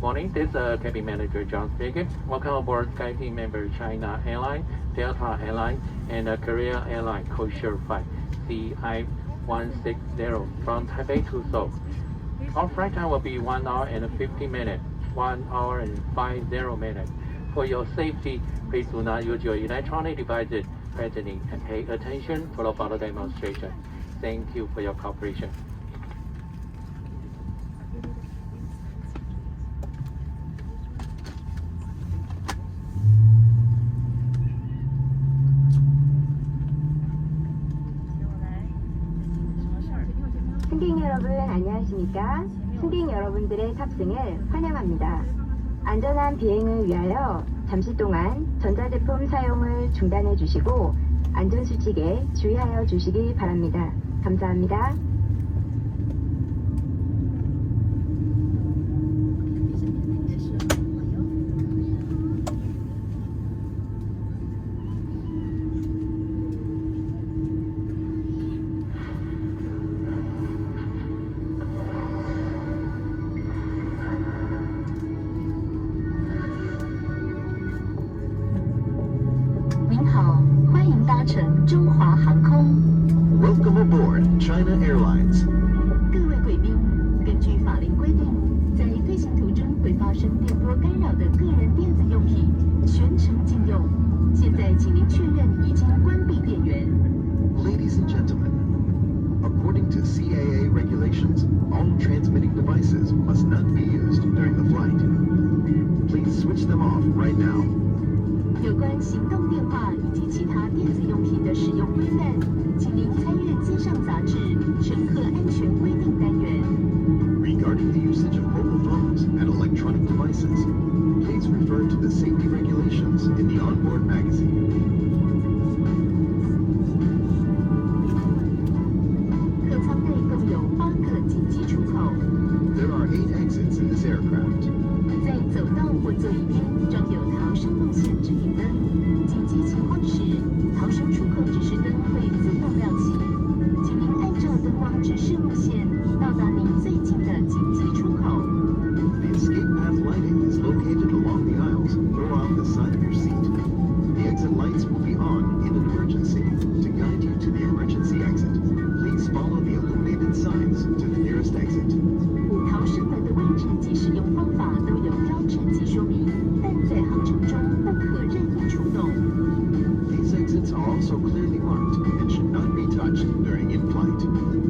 Morning, this is cabin manager John speaking. Welcome aboard SkyTeam member China Airlines, Delta Airlines, and Korea Airlines codeshare flight CI160 from Taipei to Seoul. Our flight time will be 1 hour and 50 minutes, 1 hour and 50 minutes. For your safety, please do not use your electronic devices presently and pay attention to the follow demonstration. Thank you for your cooperation. 승객 여러분 안녕하십니까? 승객 여러분들의 탑승을 환영합니다. 안전한 비행을 위하여 잠시 동안 전자제품 사용을 중단해 주시고 안전수칙에 주의하여 주시기 바랍니다. 감사합니다. Welcome aboard China Airlines. 各位贵宾，根据法令规定，在飞行途中会发生电波干扰的个人电子用品全程禁用。现在，请您确认已经关闭电源。Ladies and gentlemen, according to CAA regulations, all transmitting devices must not be used during the flight. Please switch them off right now. 有关行动电话以及其他电子用品的使用规范，请您参阅机上杂志《乘客安全规定》单元。Regarding the usage of mobile phones and electronic devices, please refer to the safety regulations in the onboard magazine. 客舱内共有8个紧急出口。There are 8 exits in this aircraft. 在走道或座椅边装有逃生路线指引灯，紧急情况时，逃生出口指示灯会自动亮起。请您按照灯光指示路线，到达您最近的紧急出口。The escape path lighting is located along the aisles or on the side of your seat. The exit lights will be on in an emergency. To guide you to the emergency exit, please follow the illuminated signs to the nearest exit. 逃生门的位置及使用方法都有标志及说明，但在航程中不可任意触动。These exits are also clearly marked and should not be touched during in-flight.